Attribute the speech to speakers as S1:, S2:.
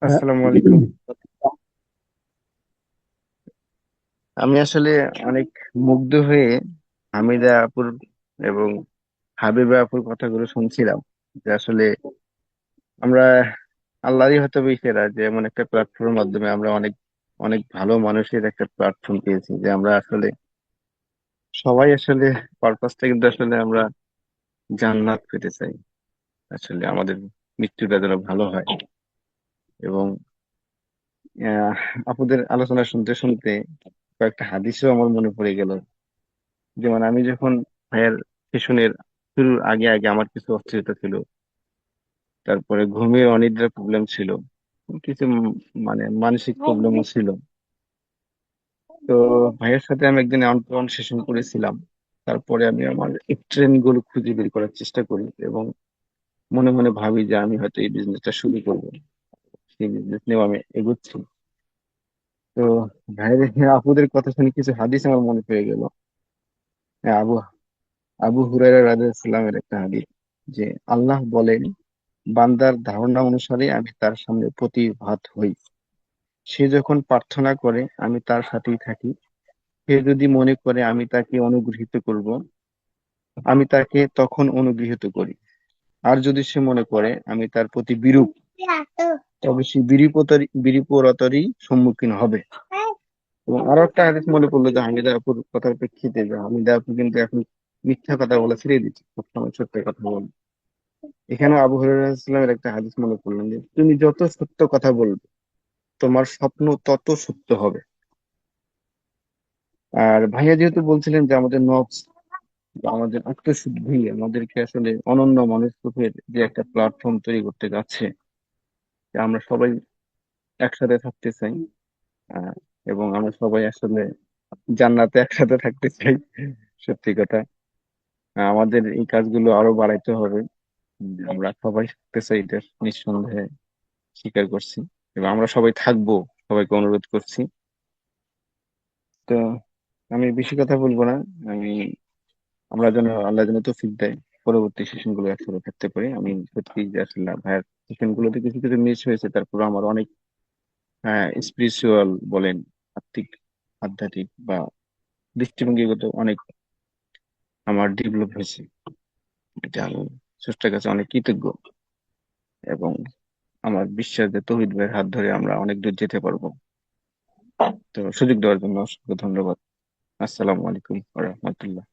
S1: হ্যাঁ।
S2: আসসালামু আলাইকুম। আমি আসলে অনেক মুগ্ধ হয়ে হামিদা আপুর এবং হাবিবা আপুর কথাগুলো শুনছিলাম, যে আসলে আমরা আল্লাহরই হয়তো সেরা যে এমন একটা প্ল্যাটফর্মের মাধ্যমে আমরা অনেক অনেক ভালো মানুষের একটা প্ল্যাটফর্ম পেয়েছি, যে আমরা আসলে সবাই আসলে পারপাসটা কিন্তু আসলে আমরা জান্নাত পেতে চাই। আসলে আমাদের মৃত্যুটা যেন ভালো হয়। এবং আহ আপুদের আলোচনা শুনতে শুনতে কয়েকটা হাদিসও আমার মনে পড়ে গেল। যেমন আমি যখন ভাইয়ের সেশনের শুরুর আগে আগে আমার কিছু অস্থিরতা ছিল, তারপরে ঘুমের অনিদ্রার প্রবলেম ছিল, কিছু মানে মানসিক প্রবলেমও ছিল। তো ভাইয়ের সাথে আমি একদিন অন সেশন করেছিলাম। তারপরে আমি আমার ট্রেন গুলো খুঁজে বের করার চেষ্টা করি এবং মনে মনে ভাবি যে আমি হয়তো এই বিজনেসটা শুরু করবো। সেই বিজনেস নিয়েও আমি এগোচ্ছি। তো ভাইয়ের আপুদের কথা শুনে কিছু হাদিস আমার মনে পড়ে গেল। হ্যাঁ, আবু আবু হুরায়রা রাদিয়াল্লাহু এর একটা হাদিস, যে আল্লাহ বলেন, বান্দার ধারণা অনুসারে আমি তার সামনে প্রতিভাত হই। সে যখন প্রার্থনা করে আমি তার সাথেই থাকি। সে যদি মনে করে আমি তাকে অনুগৃহীত করব, আমি তাকে তখন অনুগৃহীত করি। আর যদি সে মনে করে আমি তার প্রতি বিরূপ, তবে সে বিরূপতারই সম্মুখীন হবে। এবং আরো একটা হাদিস মনে পড়লো, যে হামিদা আপুর কথার প্রেক্ষিতে, যে হামিদা আপু কিন্তু এখন মিথ্যা কথা বলা ছেড়ে দিচ্ছে, সবসময় সত্য কথা বলে। এখানে আবু হুরায়রা ইসলামের একটা হাদিস মনে করলেন, যে তুমি যত সত্য কথা বলবে তোমার স্বপ্ন তত সত্য হবে। আর ভাইয়া যেহেতু বলছিলেন যে আমাদের নফস বা আমাদের আত্মশুদ্ধি আমাদেরকে আসলে অনন্য মানুষ রূপের যে একটা প্ল্যাটফর্ম তৈরি করতে যাচ্ছে, যে আমরা সবাই একসাথে থাকতে চাই। আহ, এবং আমরা সবাই আসলে জান্নাতে একসাথে থাকতে চাই। সত্যি কথা। আমাদের এই কাজগুলো আরো বাড়াইতে হবে। আমরা সবাই থাকতে চাই, এটা নিঃসন্দেহে স্বীকার করছি এবং আমরা সবাই থাকবো। সবাইকে অনুরোধ করছি। তো আমি বেশি কথা বলবো না। আমি আমরা যেন আল্লাহ যেন তৌফিক দেয় পরবর্তী সেশন গুলো একসাথে থাকতে পারি। আমি সত্যি যে আসলে ভাইয়ের সেশন গুলোতে কিছু কিছু মিস হয়েছে, তারপর আমার অনেক স্পিরিচুয়াল বলেন, আত্মিক, আধ্যাত্মিক বা দৃষ্টিভঙ্গিগত অনেক আমার ডেভেলপ হয়েছে। এটা আমি স্রষ্টার কাছে অনেক কৃতজ্ঞ এবং আমার বিশ্বাস যে তৌহিদ ভাইয়ের হাত ধরে আমরা অনেক দূর যেতে পারবো। তো সুযোগ দেওয়ার জন্য অসংখ্য ধন্যবাদ। আসসালামু আলাইকুম ওয়া রাহমাতুল্লাহ।